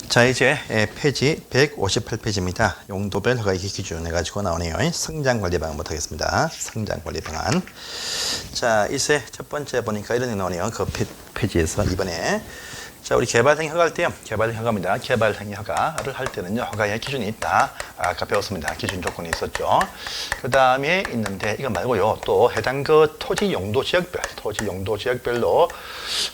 자, 이제 페이지 158페이지입니다. 용도별 허가이기 기준 해가지고 나오네요. 성장관리 방안부터 하겠습니다. 성장관리 방안. 자, 이제 첫 번째 보니까 이런 게 나오네요. 그 페이지에서 이번에. 자, 우리 개발행위 허가할 때요. 개발행위 허가입니다. 개발행위 허가를 할 때는요. 허가의 기준이 있다. 아까 배웠습니다. 기준 조건이 있었죠. 그 다음에 있는데 이거 말고요. 또 해당 그 토지 용도 지역별로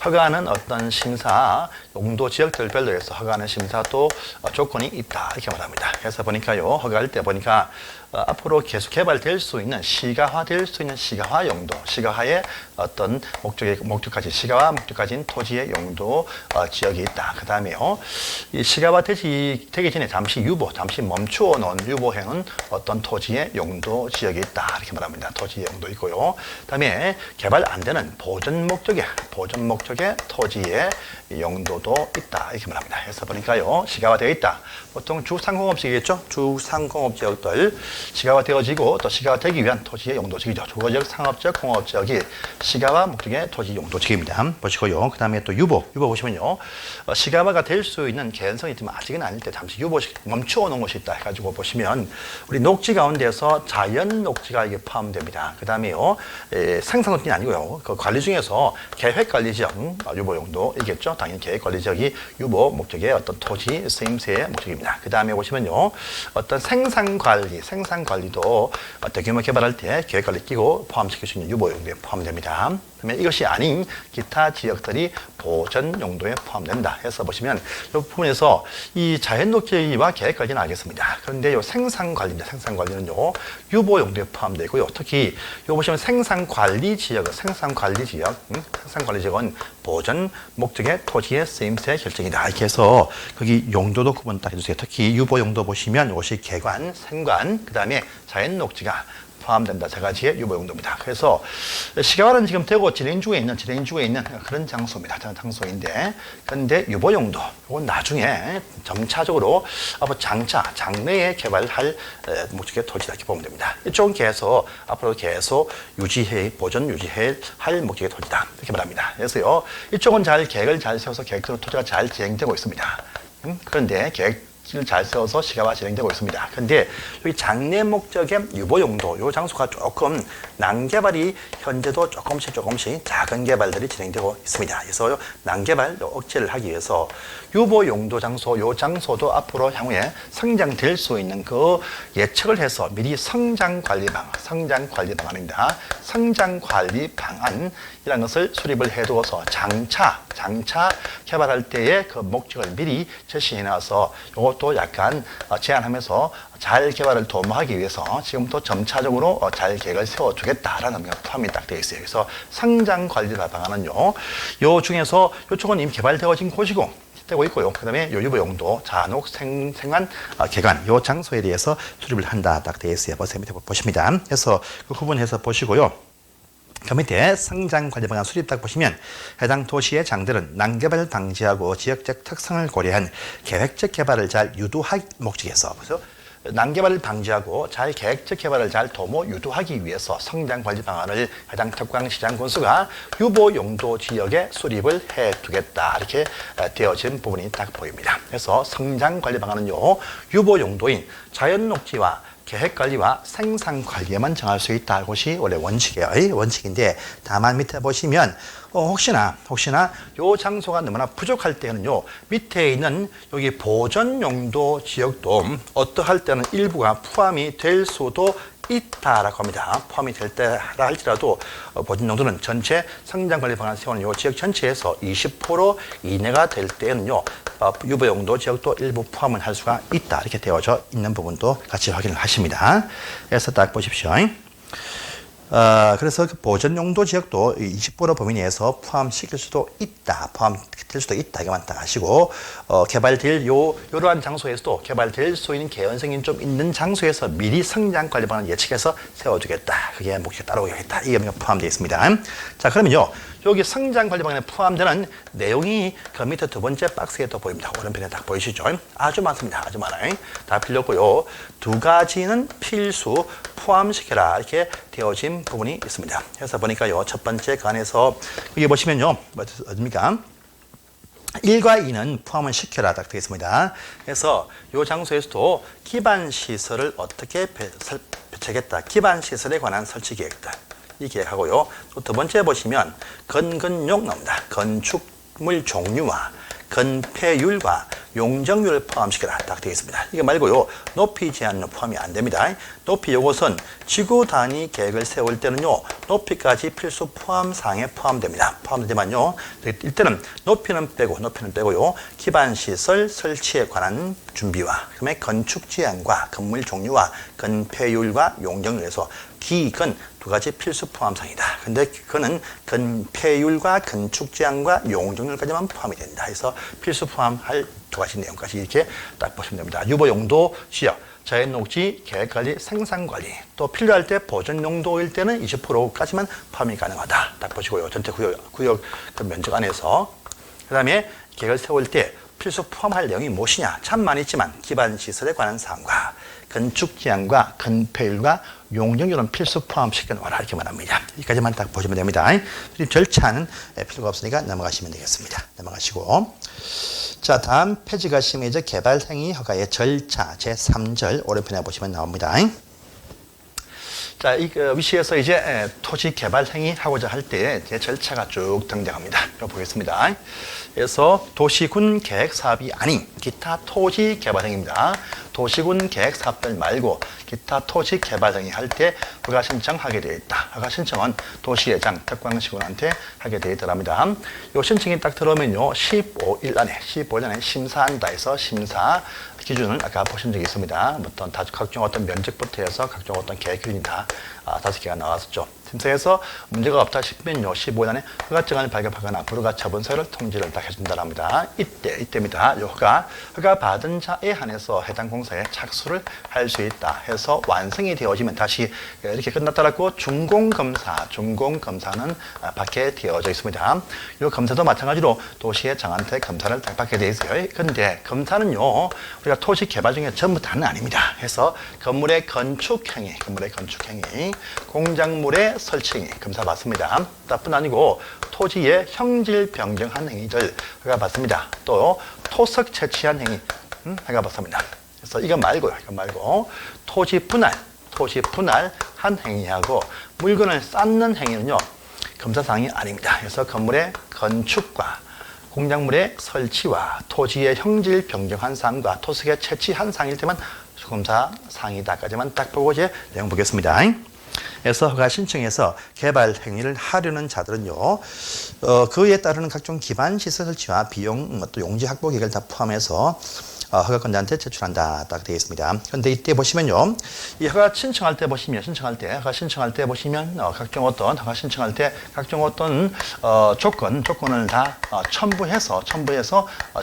허가하는 어떤 심사, 용도 지역들별로 해서 허가하는 심사도 조건이 있다. 이렇게 말합니다. 그래서 보니까요. 허가할 때 보니까 앞으로 계속 개발될 수 있는 시가화될 수 있는 시가화 용도, 시가화의 어떤 시가화 목적까지인 토지의 용도 지역이 있다. 그 다음에요, 이 시가화 되기 전에 잠시 멈추어 놓은 유보해놓은 어떤 토지의 용도 지역이 있다. 이렇게 말합니다. 토지의 용도 있고요. 그 다음에 개발 안 되는 보존 목적의 토지의 용도도 있다. 이렇게 말합니다. 그래서 보니까요, 시가화되어 있다. 보통 주상공업지역이겠죠? 주상공업지역들 시가화되어지고 또 시가화되기 위한 토지의 용도지역이죠. 주거지역, 상업지역, 공업지역이 시가화 목적의 토지 용도지역입니다. 보시고요. 그 다음에 또 유보 보시면요. 시가화가 될 수 있는 개연성이 있지만 아직은 아닐 때 잠시 멈추어 놓은 곳이 있다 해가지고 보시면 우리 녹지 가운데서 자연 녹지가 이게 포함됩니다. 그 다음에요. 생산 녹지는 아니고요. 그 관리 중에서 계획관리지역 유보 용도이겠죠. 당연히 계획관리지역이 유보 목적의 어떤 토지 쓰임새의 목적입니다. 그 다음에 보시면요. 어떤 생산관리도 대규모 개발할 때 계획관리 끼고 포함시킬 수 있는 유보 용도에 포함됩니다. 그러면 이것이 아닌 기타 지역들이 보전 용도에 포함된다 해서 보시면 이 부분에서 이 자연녹지와 계획관리는 알겠습니다. 그런데 이 생산관리입니다. 생산관리는요 유보 용도에 포함되어 있고요. 특히 요 보시면 생산관리지역은 보전 목적의 토지의 쓰임새 결정이다. 이렇게 해서 거기 용도도 구분 딱 해주세요. 특히 유보 용도 보시면 이것이 개관, 생관, 그 다음에 자연녹지가 포함된다. 세 가지의 유보 용도입니다. 그래서 시가화는 지금 되고 진행 중에 있는 그런 장소입니다. 장소인데, 그런데 유보 용도, 이건 나중에 점차적으로 앞으로 장래에 개발할 목적의 토지다 이렇게 보면 됩니다. 이쪽은 계속 앞으로 계속 보존 유지해야 할 목적의 토지다 이렇게 말합니다. 그래서요, 이쪽은 계획을 잘 세워서 계획대로 토지가 잘 진행되고 있습니다. 그런데 계획을 잘 세워서 시가화 진행되고 있습니다. 그런데 여기 장래 목적의 유보 용도, 이 장소가 조금 난개발이 현재도 조금씩 작은 개발들이 진행되고 있습니다. 그래서 난개발 억제를 하기 위해서 유보 용도 장소, 이 장소도 앞으로 향후에 성장될 수 있는 그 예측을 해서 미리 성장관리 방안입니다. 성장관리 방안이라는 것을 수립을 해두어서 장차 개발할 때의 그 목적을 미리 제시해놔서 이것도 약간 제한하면서 잘 개발을 도모하기 위해서 지금부터 점차적으로 잘 계획을 세워주겠다라는 의미가 포함이 딱 되어 있어요. 그래서 성장관리 방안은요, 요 중에서 이쪽은 이미 개발되어진 곳이고 되고 있고요. 그 다음에 유보 용도, 잔혹, 생환, 개관, 요 장소에 대해서 수립을 한다 딱 되어 있어요. 밑에 보십니다. 그래서 그 구분해서 보시고요. 그 밑에 성장관리 방안 수립 딱 보시면 해당 도시의 장들은 난개발 방지하고 지역적 특성을 고려한 계획적 개발을 잘 유도하기 목적에서 난개발을 방지하고 계획적 개발을 잘 도모 유도하기 위해서 성장관리 방안을 해당 특광시장 군수가 유보 용도 지역에 수립을 해두겠다 이렇게 되어진 부분이 딱 보입니다. 그래서 성장관리 방안은요 유보 용도인 자연녹지와 계획관리와 생산관리에만 정할 수 있다. 것이 원래 원칙인데 다만 밑에 보시면 혹시나 요 장소가 너무나 부족할 때는요 밑에 있는 여기 보전 용도 지역도 어떠할 때는 일부가 포함이 될 수도 있다라고 합니다. 포함이 될 때라 할지라도 보존 용도는 전체 성장관리 방안 세우는 요 지역 전체에서 20% 이내가 될 때는요 유보 용도 지역도 일부 포함을 할 수가 있다. 이렇게 되어져 있는 부분도 같이 확인을 하십니다. 그래서 딱 보십시오. 그래서 그 보전 용도 지역도 20% 범위 내에서 포함될 수도 있다. 이것만 딱 하시고, 개발될 요러한 장소에서도 개발될 수 있는 개연성이 좀 있는 장소에서 미리 성장 관리 방안을 예측해서 세워주겠다. 그게 목적에 따라오겠다. 이게 포함되어 있습니다. 자, 그러면요. 여기 성장 관리 방안에 포함되는 내용이 그 밑에 두 번째 박스에 또 보입니다. 오른편에 딱 보이시죠? 아주 많습니다. 아주 많아요. 다 필요없고요. 두 가지는 필수 포함시켜라. 이렇게 되어진 부분이 있습니다. 그래서 보니까요. 첫 번째 그 안에서 여기 보시면요. 어딥니까? 1과 2는 포함을 시켜라 딱 되어 있습니다. 그래서 이 장소에서도 기반 시설을 어떻게 배치하겠다. 기반 시설에 관한 설치 계획들. 이 계획하고요. 또 두 번째 보시면 건근용 나옵니다. 건축물 종류와 건폐율과 용적률을 포함시켜라 딱 되어 있습니다. 이거 말고요. 높이 제한은 포함이 안 됩니다. 높이 요것은 지구 단위 계획을 세울 때는요. 높이까지 필수 포함 사항에 포함됩니다. 포함되지만요. 일단은 높이는 빼고요. 기반 시설 설치에 관한 준비와 그다음에 건축 제한과 건물 종류와 건폐율과 용적률에서 기건 두 가지 필수 포함 사항이다. 근데 그거는 건폐율과 건축 제한과 용적률까지만 포함이 된다. 그래서 필수 포함할 두 가지 내용까지 이렇게 딱 보시면 됩니다. 유보 용도 지역, 자연 녹지, 계획관리, 생산관리, 또 필요할 때 보존 용도일 때는 20%까지만 포함이 가능하다. 딱 보시고요. 전체 구역 그 면적 안에서. 그 다음에 계획을 세울 때 필수 포함할 내용이 무엇이냐? 참 많이 있지만 기반 시설에 관한 사항과 건축 제한과 건폐율과 용적률은 필수 포함시켜 놓아라 이렇게 말합니다. 여기까지만 딱 보시면 됩니다. 절차는 필요가 없으니까 넘어가시면 되겠습니다. 넘어가시고 자 다음 페이지 가시면 이제 개발행위 허가의 절차 제3절 오른편에 보시면 나옵니다. 자, 이 위치에서 이제 토지 개발 행위 하고자 할 때 절차가 쭉 등장합니다. 이거 보겠습니다. 그래서 도시군 계획 사업이 아닌 기타 토지 개발 행위입니다. 도시군 계획 사업들 말고 기타 토지 개발 행위 할 때 허가 신청하게 되어 있다. 허가 신청은 도시회장, 특광시군한테 하게 되어 있더랍니다. 이 신청이 딱 들어오면요, 15일 안에 심사한다 해서 심사 기준은 아까 보신 적이 있습니다. 각종 어떤 면적부터 해서 각종 어떤 계획 기준이 다 5개가 나왔었죠. 심사에서 문제가 없다 싶으면요, 15일 안에 허가증을 발급하거나 불허가 처분서를 통지를 딱 해준다랍니다. 이때입니다. 이 허가 받은 자에 한해서 해당 공사에 착수를 할 수 있다 해서 완성이 되어지면 다시 이렇게 끝났다라고 준공검사는 받게 되어져 있습니다. 이 검사도 마찬가지로 도시의장한테 검사를 딱 받게 되어 있어요. 그런데 검사는요, 우리가 토지 개발 중에 전부 다는 아닙니다. 해서 건물의 건축행위, 공작물의 설치행위 검사 받습니다. 뿐 아니고 토지의 형질 변경한 행위들 허가 받습니다. 또 토석 채취한 행위 허가 받습니다. 그래서 이거 말고 토지 분할한 행위하고 물건을 쌓는 행위는요, 검사사항이 아닙니다. 그래서 건물의 건축과 공작물의 설치와 토지의 형질 변경한 사항과 토석의 채취한 사항일 때만 검사 사항이다까지만 딱 보고 이제 내용 보겠습니다. 그래서 허가 신청해서 개발 행위를 하려는 자들은요, 그에 따르는 각종 기반 시설 설치와 비용, 또 용지 확보 계획을 다 포함해서 허가권자한테 제출한다 딱 되어 있습니다. 그런데 이때 보시면요, 이 허가 신청할 때 보시면 각종 어떤 조건을 다 첨부해서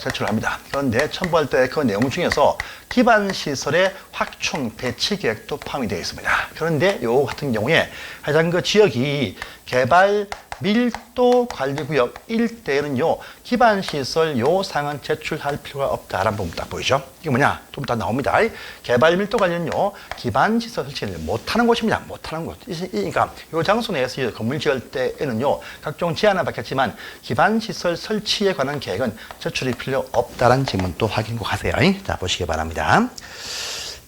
제출합니다. 그런데 첨부할 때 그 내용 중에서 기반 시설의 확충 배치 계획도 포함이 되어 있습니다. 그런데 요 같은 경우에 해당 그 지역이 개발 밀도 관리구역 일대에는요, 기반시설 요상은 제출할 필요가 없다라는 부분 딱 보이죠? 이게 뭐냐? 좀 더 나옵니다. 개발 밀도 관리는요, 기반시설 설치를 못하는 곳입니다. 못하는 곳. 그러니까 이 장소 내에서 건물 지을 때에는요, 각종 제한을 받겠지만 기반시설 설치에 관한 계획은 제출이 필요 없다라는 질문 또 확인 꼭 하세요. 자, 보시기 바랍니다.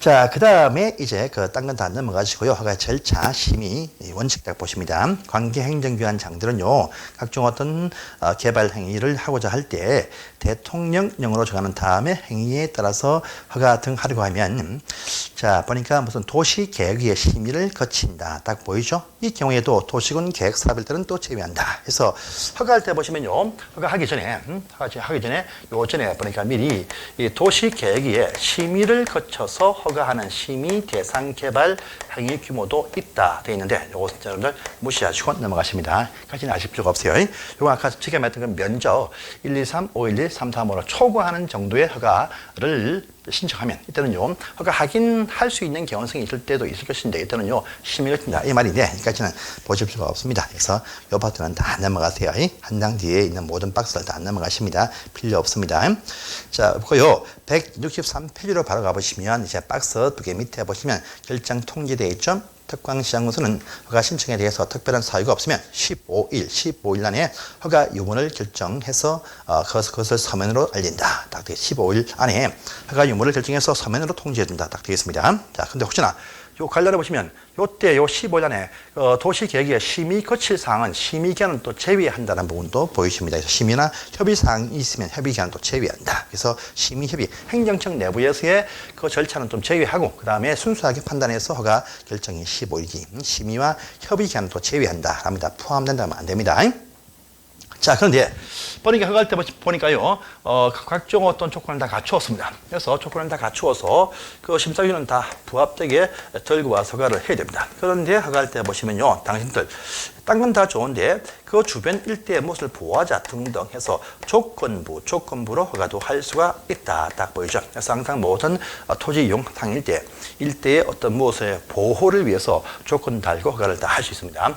자, 그 다음에 이제 딴 건 다 넘어가시고요. 허가 절차, 심의, 원칙 딱 보십니다. 관계행정기관장들은요, 각종 어떤 개발 행위를 하고자 할 때 대통령령으로 정하는 다음에 행위에 따라서 허가 등 하려고 하면, 자, 보니까 무슨 도시계획위의 심의를 거친다. 딱 보이죠? 이 경우에도 도시군 계획 사업일 때는 또 제외한다. 그래서 허가할 때 보시면요, 허가하기 전에 보니까 미리 이 도시계획위의 심의를 거쳐서 허가하는 심의 대상 개발 행위 규모도 있다 되어 있는데, 요것은 여러분들 무시하시고 넘어가십니다. 까지는 아실 필요가 없어요. 요거 아까 지켜봤던 그 면적 1, 2, 3, 5, 1, 1, 3, 4, 5로 초과하는 정도의 허가를 신청하면 이때는요, 허가 확인할 수 있는 개연성이 있을 때도 있을 것인데, 이때는요, 심의를 튼다 이 말인데, 여기까지는 보실 필요가 없습니다. 그래서 이 파트는 다 넘어가세요. 한 장 뒤에 있는 모든 박스를 다 넘어가십니다. 필요 없습니다. 자, 그리고요, 163페이지로 바로 가보시면 이제 박스 두 개 밑에 보시면 결정 통지되어 있죠. 특광시장소는 허가 신청에 대해서 특별한 사유가 없으면 15일 안에 허가 유무를 결정해서 그것을 서면으로 알린다. 딱 되게 15일 안에 허가 유무를 결정해서 서면으로 통지해준다. 딱 되겠습니다. 자, 근데 혹시나 요 관련해 보시면 요때 요 15일 안에 도시계획의 심의 거칠 사항은 심의 기한은 또 제외한다는 부분도 보이십니다. 그래서 심의나 협의 사항이 있으면 협의 기한은 또 제외한다. 그래서 심의 협의 행정청 내부에서의 그 절차는 좀 제외하고 그 다음에 순수하게 판단해서 허가 결정이 15일이 심의와 협의 기한은 또 제외한다. 합니다. 포함된다면 안 됩니다. 자, 그런데 버리기 허가할 때 보니까요, 각종 어떤 조건을 다 갖추었습니다. 그래서 조건을 다 갖추어서 그 심사위원은 다 부합되게 들고 와서 허가를 해야 됩니다. 그런데 허가할 때 보시면요, 당신들 딴 건 다 좋은데 그 주변 일대의 무엇을 보호하자 등등 해서 조건부로 허가도 할 수가 있다. 딱 보이죠. 그래서 항상 모든 토지 이용 상일 때 일대의 어떤 무엇의 보호를 위해서 조건 달고 허가를 다 할 수 있습니다.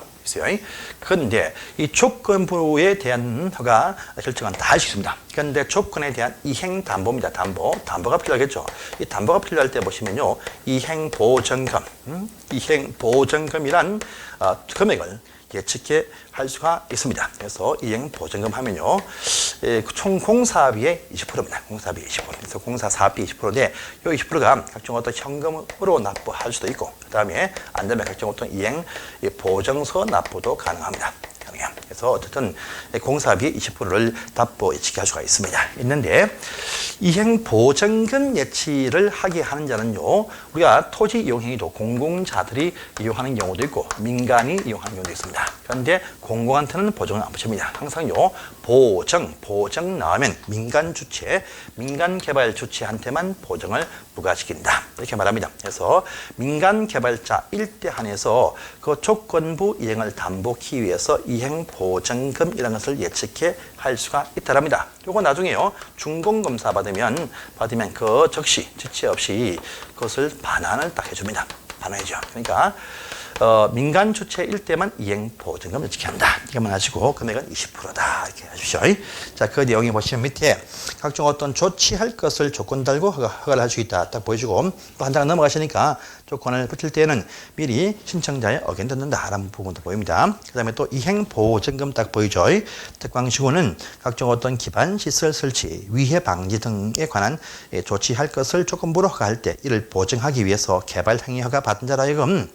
그런데 이 조건부에 대한 허가 결정은 다 할 수 있습니다. 그런데 조건에 대한 이행 담보입니다. 담보가 필요하겠죠. 이 담보가 필요할 때 보시면요, 이행 보증금이란 금액을 예측해 할 수가 있습니다. 그래서 이행 보증금 하면요, 총 공사비의 20%입니다. 공사비 20%. 그래서 공사 사업비 20%인데, 이 20%가 각종 어떤 현금으로 납부할 수도 있고, 그 다음에 안 되면 각종 어떤 이행 보증서 납부도 가능합니다. 그래서 어쨌든 공사비 20%를 납부 예측할 수가 있는데 이행 보증금 예치를 하게 하는 자는요, 우리가 토지 이용 행위도 공공자들이 이용하는 경우도 있고 민간이 이용하는 경우도 있습니다. 그런데 공공한테는 보증을 안 붙입니다. 항상요, 보증 나오면 민간 개발 주체한테만 보증을 부과시킨다. 이렇게 말합니다. 그래서 민간 개발자 일대 한해서 그 조건부 이행을 담보하기 위해서 이행 보증금 이런 것을 예측해 할 수가 있다랍니다. 요거 나중에요, 준공검사 받으면 그 즉시 지체 없이 그것을 반환을 딱 해줍니다. 반환이죠. 그러니까 민간 주체 일대만 이행 보증금을 예측해야 한다. 이것만 하시고 금액은 20%다. 이렇게 하십시오. 자, 그 내용에 보시면 밑에 각종 어떤 조치할 것을 조건 달고 허가를 할 수 있다. 딱 보여주고 또 한 장 넘어가시니까 조건을 붙일 때는 미리 신청자의 의견 듣는다라는 부분도 보입니다. 그 다음에 또 이행 보증금 딱 보이죠. 특광시구는 각종 어떤 기반 시설 설치, 위해 방지 등에 관한 조치할 것을 조건부로 허가할 때 이를 보증하기 위해서 개발 행위 허가 받은 자라 하여금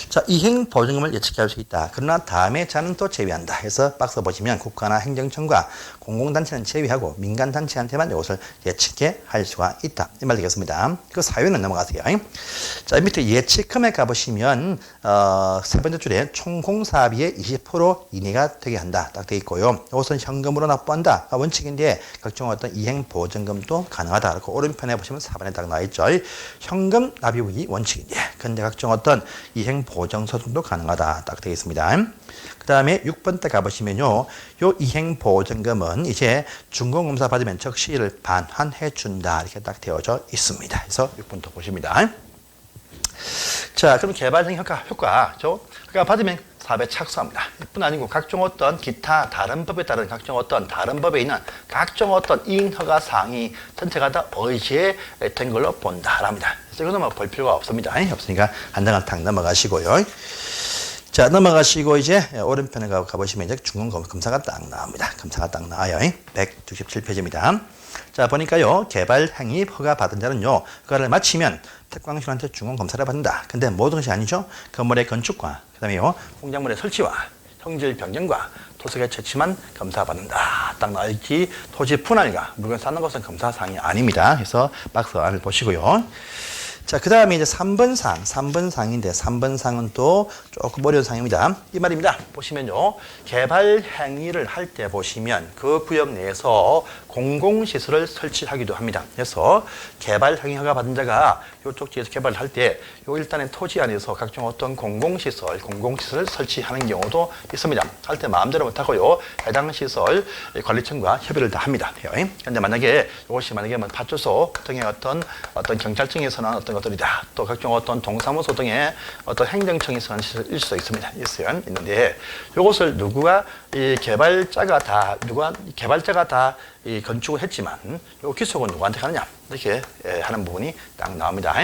자, 이행 보증금을 예측할 수 있다. 그러나 다음에 자는 또 제외한다. 해서 박스 보시면 국가나 행정청과 공공단체는 제외하고 민간단체한테만 이것을 예측해 할 수가 있다. 이 말 되겠습니다. 그 사유는 넘어가세요. 자, 밑에 예측 금액 가보시면 세 번째 줄에 총 공사비의 20% 이내가 되게 한다. 딱 되어 있고요. 이것은 현금으로 납부한다. 원칙인데 각종 어떤 이행 보증금도 가능하다. 그리고 오른편에 보시면 4번에 딱 나와 있죠. 현금 납입이 원칙인데 근데 각종 어떤 이행 보증서도 가능하다. 딱 되어 있습니다. 그 다음에 6번 때 가보시면요, 요 이행 보증금은 이제 준공검사 받으면 즉시 이를 반환해 준다. 이렇게 딱 되어져 있습니다. 그래서 6번 더 보십니다. 자, 그럼 개발행 효과 받으면 사업에 착수합니다. 뿐 아니고 각종 어떤 기타 다른 법에 따른 각종 어떤 다른 법에 있는 각종 어떤 이행허가 사항이 전체가 다 의지된 걸로 본다랍니다. 그래서 이거는 볼 필요가 없습니다. 없으니까 한 장을 탁 넘어가시고요. 자, 넘어가시고 이제 오른편에 가보시면 이제 준공검사가 딱 나옵니다. 검사가 딱 나와요. 167페이지입니다. 자, 보니까요, 개발행위 허가 받은 자는요, 허가를 마치면 특광시한테 준공검사를 받는다. 근데 모든 것이 아니죠. 건물의 건축과 그 다음에요, 공작물의 설치와 형질 변경과 토속의 채취만 검사받는다. 딱 나와있지. 토지 분할과 물건 쌓는 것은 검사사항이 아닙니다. 그래서 박스 안을 보시고요. 자, 그 다음에 이제 3번 사항인데 3번 사항은 또 조금 어려운 사항입니다. 이 말입니다. 보시면요, 개발 행위를 할 때 보시면 그 구역 내에서 공공시설을 설치하기도 합니다. 그래서 개발 행위 허가 받은 자가 이쪽 지에서 개발을 할 때 요 일단의 토지 안에서 각종 어떤 공공시설을 설치하는 경우도 있습니다. 할 때 마음대로 못하고요, 해당 시설 관리청과 협의를 다 합니다. 그런데 만약에 이것이 만약에 파출소 등의 어떤 경찰청에서는 어떤 것들이다. 또 각종 어떤 동사무소 등의 어떤 행정청에서는 일 수도 있습니다. 있는데 이것을 누가 이 개발자가 다 이 건축을 했지만 요 기속은 누구한테 가느냐 이렇게 하는 부분이 딱 나옵니다.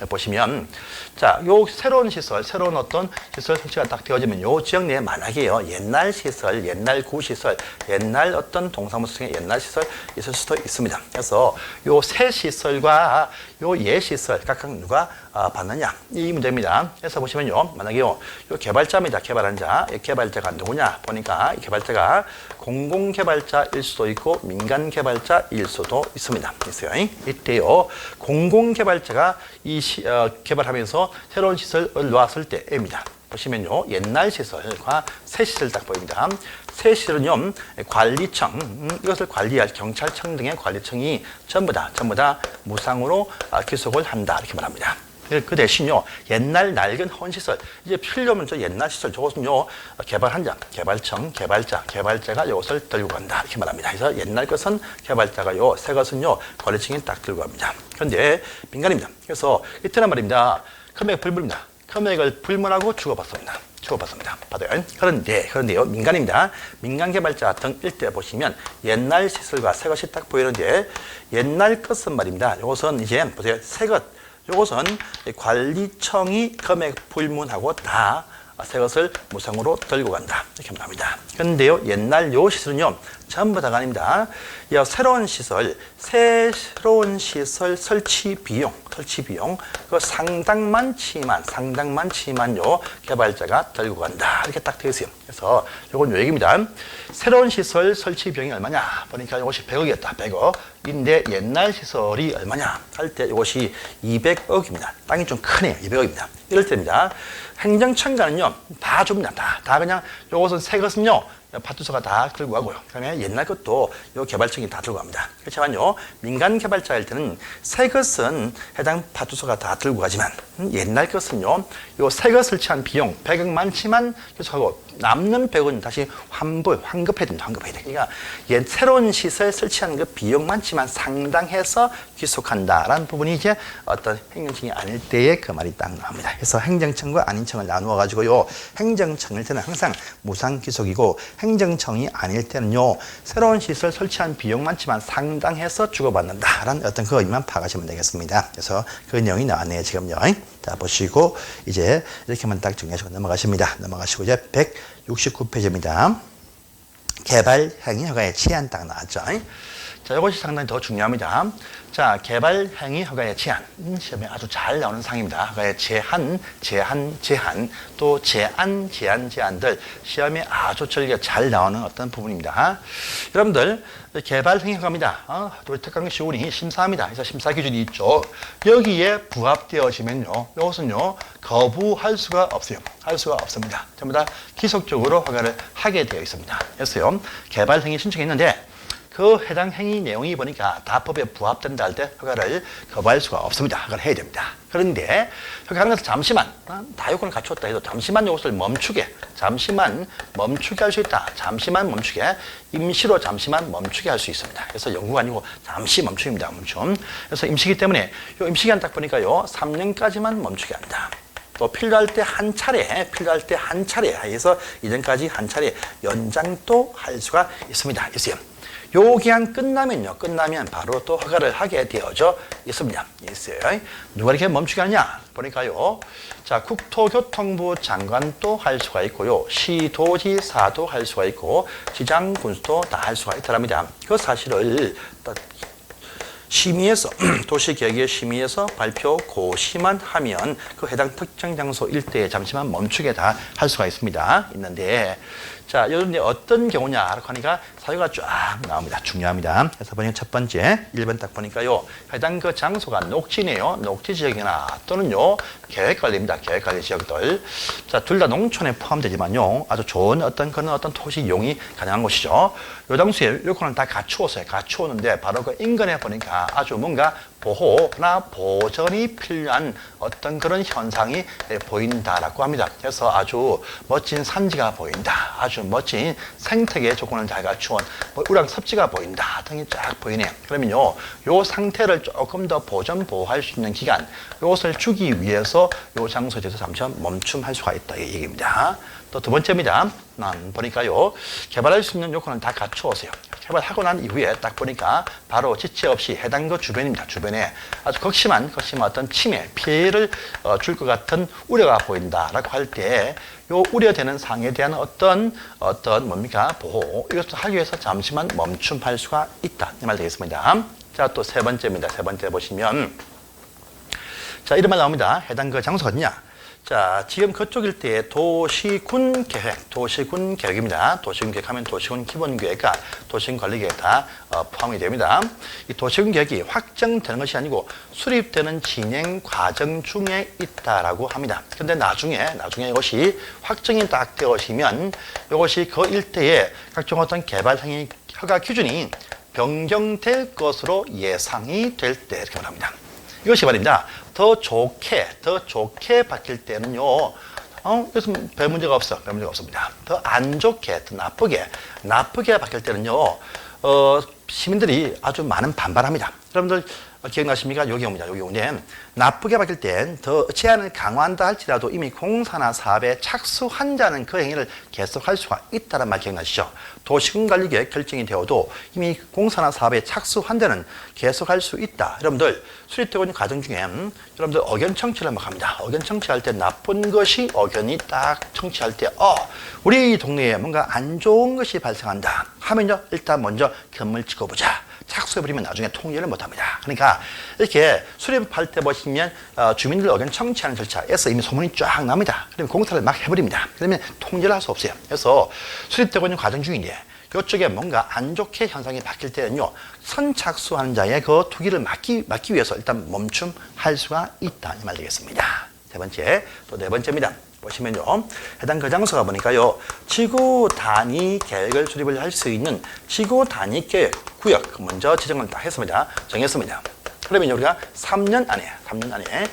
보시면 자, 요 새로운 시설, 새로운 어떤 시설 설치가 딱 되어지면 요 지역 내에 만약에요 옛날 시설, 옛날 구시설, 옛날 어떤 동사무소 중에 옛날 시설 있을 수도 있습니다. 그래서 요 새 시설과 요 옛 시설 각각 누가 받느냐 이 문제입니다. 그래서 보시면요 만약에요 요 개발자입니다. 개발한 자, 이 개발자가 누구냐 보니까 이 개발자가 공공개발자일 수도 있고 민간개발자일 수도 있습니다. 있어요. 이때요 공공개발자가 개발하면서 새로운 시설을 놓았을 때입니다. 보시면요 옛날 시설과 새 시설 딱 보입니다. 새 시설은요 관리청 이것을 관리할 경찰청 등의 관리청이 전부 다 무상으로 기속을 한다 이렇게 말합니다. 그 대신요 옛날 낡은 헌시설 이제 필요하면 저 옛날 시설 저것은요 개발한 자, 개발청, 개발자가 이것을 들고 간다 이렇게 말합니다. 그래서 옛날 것은 개발자가요, 새 것은요 관리청이 딱 들고 갑니다. 그런데 민간입니다. 그래서 이때는 말입니다. 금액 불문입니다. 금액을 불문하고 주고받습니다. 받아요. 그런데요 민간입니다. 민간 개발자 등 일대 보시면 옛날 시설과 새 것이 딱 보이는데 옛날 것은 말입니다. 이것은 이제 보세요 새 것. 이것은 관리청이 금액 불문하고 다 새 것을 무상으로 들고 간다. 이렇게 말합니다. 그런데요, 옛날 요 시설은요, 전부 다가 아닙니다. 새로운 시설 설치 비용, 그 상당만 치만요, 개발자가 들고 간다. 이렇게 딱 되어 있어요. 그래서 이건 요 얘기입니다. 새로운 시설 설치 비용이 얼마냐? 보니까 이것이 100억이었다. 100억인데 옛날 시설이 얼마냐? 할 때 이것이 200억입니다. 땅이 좀 크네요. 200억입니다. 이럴 때입니다. 행정청가는요, 다 줍니다. 다 그냥 이것은 새 것은요, 파트소가 다 들고 가고요. 그다음에 옛날 것도 요 개발청이 다 들고 갑니다. 그렇지만요, 민간 개발자일 때는 새 것은 해당 파트소가 다 들고 가지만 옛날 것은요, 요 새 것 설치한 비용 100억만치만 계속하고 남는 100억은 다시 환급해야 됩니다. 그러니까 새로운 시설 설치한 그 비용만치만 상당해서 귀속한다라는 부분이 이제 어떤 행정청이 아닐 때의 그 말이 딱 나옵니다. 그래서 행정청과 아닌청을 나누어 가지고요, 행정청일 때는 항상 무상 귀속이고 행정청이 아닐 때는요 새로운 시설 설치한 비용만치만 상당해서 주고받는다라는 어떤 그 의미만 파악하시면 되겠습니다. 그래서 그 내용이 나왔네요 지금요. 자 보시고 이제 이렇게만 딱 정리하시고 넘어가시고 이제 169페이지입니다. 개발 행위 허가의 제한 딱 나왔죠. 자, 이것이 상당히 더 중요합니다. 자, 개발 행위 허가의 제한. 시험에 아주 잘 나오는 상입니다. 허가의 제한, 또 제한들 시험에 아주 절개 잘 나오는 어떤 부분입니다. 여러분들 개발 행위 허가입니다. 우리 특강 시온이 심사합니다. 그래서 심사 기준이 있죠. 여기에 부합되어지면요, 이것은요 거부할 수가 없어요. 할 수가 없습니다. 전부 다 기속적으로 허가를 하게 되어 있습니다. 그래서요 개발 행위 신청했는데 그 해당 행위 내용이 보니까 다 법에 부합된다 할 때 허가를 거부할 수가 없습니다. 허가를 해야 됩니다. 그런데 허가하는 것을 잠시만 다 요건을 갖추었다 해도 잠시만 이것을 멈추게 할 수 있다. 잠시만 멈추게 임시로 잠시만 멈추게 할 수 있습니다. 그래서 영구가 아니고 잠시 멈춤입니다. 멈춤. 그래서 임시기 때문에 요 임시기한 딱 보니까요 3년까지만 멈추게 합니다. 또 필요할 때 한 차례 해서 이전까지 한 차례 연장도 할 수가 있습니다. 있어요. 요 기한 끝나면 바로 또 허가를 하게 되어져 있습니다. 있어요. 누가 이렇게 멈추게 하냐? 보니까요. 자, 국토교통부 장관도 할 수가 있고요. 시도지사도 할 수가 있고, 지장, 군수도 다 할 수가 있더랍니다. 그 사실을 심의에서 도시계획의 심의에서 발표 고시만 하면 그 해당 특정 장소 일대에 잠시만 멈추게 다 할 수가 있는데 자, 여러분들 어떤 경우냐 하니까 사유가 쫙 나옵니다. 중요합니다. 그래서 보니까 첫 번째 1번 딱 보니까요. 해당 그 장소가 녹지네요. 녹지 지역이나 또는요. 계획관리입니다. 계획관리 지역들. 자, 둘 다 농촌에 포함되지만요. 아주 좋은 그런 토지 이용이 가능한 곳이죠. 요 장소에 요건을 다 갖추었는데 바로 그 인근에 보니까 아주 뭔가 보호나 보전이 필요한 어떤 그런 현상이 보인다라고 합니다. 그래서 아주 멋진 산지가 보인다. 아주 멋진 생태계 조건을 잘 갖추은 우량 섭지가 보인다 등이 쫙 보이네요. 그러면요, 요 상태를 조금 더 보전 보호할 수 있는 기간, 이것을 주기 위해서 요 장소에 대해서 잠시만 멈춤할 수가 있다 이 얘기입니다. 또 두 번째입니다. 보니까요, 개발할 수 있는 요건을 다 갖추었어요. 개발하고 난 이후에 딱 보니까 바로 지체 없이 해당 그 주변입니다. 주변에 아주 극심한 어떤 침해, 피해를 줄 것 같은 우려가 보인다라고 할 때 요 우려되는 상에 대한 어떤 뭡니까? 보호. 이것도 하기 위해서 잠시만 멈춤할 수가 있다. 이 말 되겠습니다. 자, 또 세 번째입니다. 세 번째 보시면 자, 이런 말 나옵니다. 해당 그 장소가 어디냐? 자, 지금 그쪽일 때 도시군 계획입니다. 도시군 계획하면 도시군 기본계획과 도시군 관리계획 다 포함이 됩니다. 이 도시군 계획이 확정되는 것이 아니고 수립되는 진행 과정 중에 있다라고 합니다. 그런데 나중에 이것이 확정이 딱 되어지면 이것이 그 일대에 각종 어떤 개발 행위 허가 기준이 변경될 것으로 예상이 될 때 이렇게 말합니다. 이것이 말입니다. 더 좋게 바뀔 때는요, 이것은 별 문제가 없습니다. 더 안 좋게, 더 나쁘게 바뀔 때는요, 시민들이 아주 많은 반발합니다. 여러분들 기억나십니까? 요 경우인데, 나쁘게 바뀔 땐 더 제한을 강화한다 할지라도 이미 공사나 사업에 착수한 자는 그 행위를 계속할 수가 있다는 말 기억나시죠? 도시군관리계획 결정이 되어도 이미 공사나 사업에 착수한 자는 계속할 수 있다. 여러분들 수립되고 있는 과정 중에 여러분들 의견 청취를 한번 합니다. 의견 청취할 때 나쁜 것이 의견이 딱 청취할 때 우리 동네에 뭔가 안 좋은 것이 발생한다 하면요, 일단 먼저 건물 찍어보자. 착수해버리면 나중에 통일을 못합니다. 그러니까 이렇게 수립할 때 보시면 주민들 의견 청취하는 절차에서 이미 소문이 쫙 납니다. 그러면 공사를 막 해버립니다. 그러면 통일을 할 수 없어요. 그래서 수립되고 있는 과정 중인데 이쪽에 뭔가 안 좋게 현상이 바뀔 때는요, 선착수하는 자의 그 투기를 막기 위해서 일단 멈춤할 수가 있다. 이 말 되겠습니다. 세 번째, 또 네 번째입니다. 보시면요, 해당 그 장소가 보니까요, 지구 단위 계획을 수립을 할 수 있는 지구 단위 계획 구역 먼저 지정을 딱 정했습니다. 그러면 우리가 3년 안에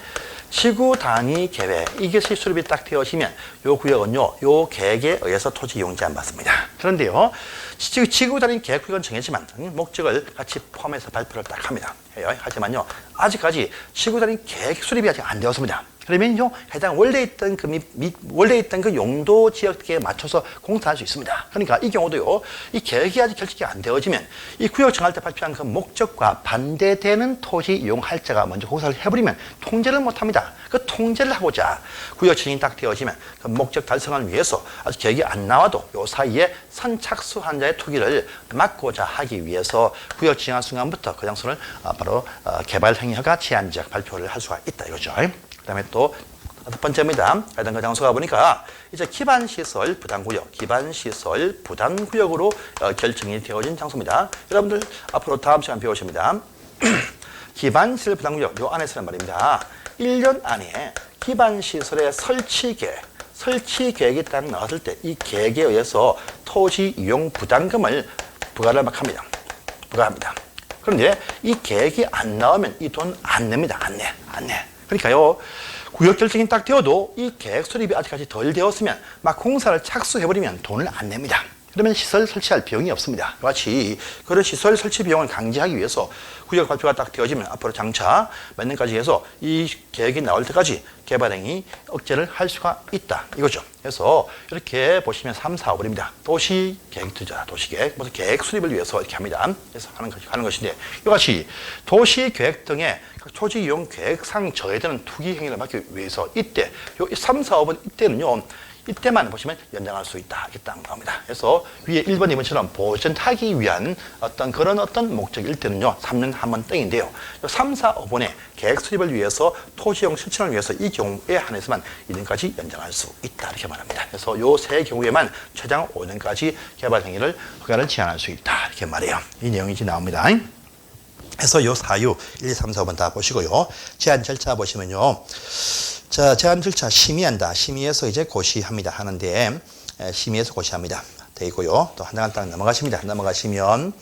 지구 단위 계획 이것이 수립이 딱 되어지면 요 구역은요, 요 계획에 의해서 토지 이용 제한 받습니다. 그런데요, 지구 단위 계획 구역은 정했지만 목적을 같이 포함해서 발표를 딱 합니다. 하지만요, 아직까지 지구 단위 계획 수립이 아직 안 되었습니다. 그러면요, 해당 원래 있던 그 용도 지역에 맞춰서 공사할 수 있습니다. 그러니까 이 경우도요, 이 계획이 아직 결정이 안 되어지면 이 구역 정할 때 발표한 그 목적과 반대되는 토지 이용할 자가 먼저 공사를 해버리면 통제를 못합니다. 그 통제를 하고자 구역 지정이 딱 되어지면 그 목적 달성을 위해서 아직 계획이 안 나와도 요 사이에 선착수한 자의 투기를 막고자 하기 위해서 구역 지정한 순간부터 그 장소를 바로 개발 행위 허가 제한 지역 발표를 할 수가 있다 이거죠. 그 다음에 또 다섯 번째입니다. 해당 그 장소가 보니까 이제 기반시설 부담구역으로 결정이 되어진 장소입니다. 여러분들 앞으로 다음 시간 배우십니다. 기반시설 부담구역 요 안에서는 말입니다. 1년 안에 기반시설의 설치 계획이 딱 나왔을 때 이 계획에 의해서 토지 이용 부담금을 부과합니다. 그런데 이 계획이 안 나오면 이 돈 안 냅니다. 안 내. 그러니까요, 구역 결정이 딱 되어도 이 계획 수립이 아직까지 덜 되었으면 막 공사를 착수해버리면 돈을 안 냅니다. 그러면 시설 설치할 비용이 없습니다. 같이 그런 시설 설치 비용을 강제하기 위해서 구역 발표가 딱 되어지면 앞으로 장차 몇 년까지 해서 이 계획이 나올 때까지 개발행위 억제를 할 수가 있다 이거죠. 그래서 이렇게 보시면 3, 4, 5번입니다. 도시계획 투자, 도시계획, 무슨 계획 수립을 위해서 이렇게 합니다. 그래서 하는 것인데 이같이 도시계획 등의 토지 이용 계획상 저해되는 투기 행위를 막기 위해서 이때 요 3, 4, 5번 이때는요, 이때만 보시면 연장할 수 있다. 이렇게 딱 나옵니다. 그래서 위에 1번, 2번처럼 보전하기 위한 어떤 목적일 때는요, 3년 한 번 땡인데요. 3, 4, 5번에 계획 수립을 위해서 토지용 실천을 위해서 이 경우에 한해서만 2년까지 연장할 수 있다. 이렇게 말합니다. 그래서 요 세 경우에만 최장 5년까지 개발 행위를 허가를 제한할 수 있다. 이렇게 말해요. 이 내용이 이제 나옵니다. 그래서 요 사유 1, 2, 3, 4번 다 보시고요. 제한 절차 보시면요. 자, 제한 절차 심의해서 이제 고시합니다. 하는데, 심의해서 고시합니다. 돼 있고요. 또 한 장 넘어가시면.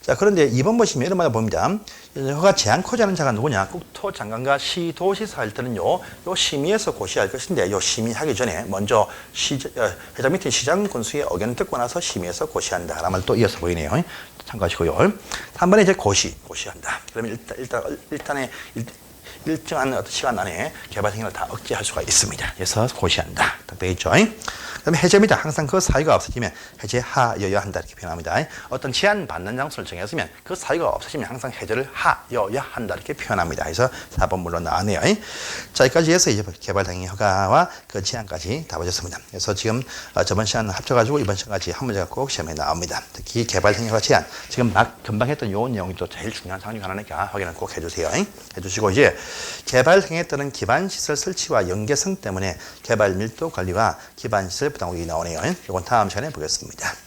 자, 그런데 2번 보시면 이런 말 봅니다. 허가 제한코자 하는 자가 누구냐? 국토장관과 시도지사 할 때는요, 요 심의해서 고시할 것인데, 요 심의하기 전에 먼저 회장 밑에 시장 군수의 의견을 듣고 나서 심의해서 고시한다. 라는 말 또 이어서 보이네요. 참고하시고요. 3번에 이제 고시한다. 그러면 일정한 어떤 시간 안에 개발 행위를 다 억제할 수가 있습니다. 그래서 고시한다. 딱 되겠죠. 그다음에 해제입니다. 항상 그 사유가 없어지면 해제하여야 한다 이렇게 표현합니다. 어떤 제한받는 장소를 정했으면 그 사유가 없어지면 항상 해제를 하여야 한다 이렇게 표현합니다. 그래서 4번 물론 나왔네요. 자, 여기까지 해서 이제 개발 행위 허가와 그 제한까지 다 보셨습니다. 그래서 지금 저번 시간 합쳐가지고 이번 시간까지 한 문제가 꼭 시험에 나옵니다. 특히 개발 행위 허가 제한 지금 막 금방 했던 요 내용이 또 제일 중요한 상황 중 하나니까 확인을 꼭 해주세요. 해주시고 이제 개발 행위에 따른 기반 시설 설치와 연계성 때문에 개발 밀도 관리와 기반 시설 부담이 나오네요. 이건 다음 시간에 보겠습니다.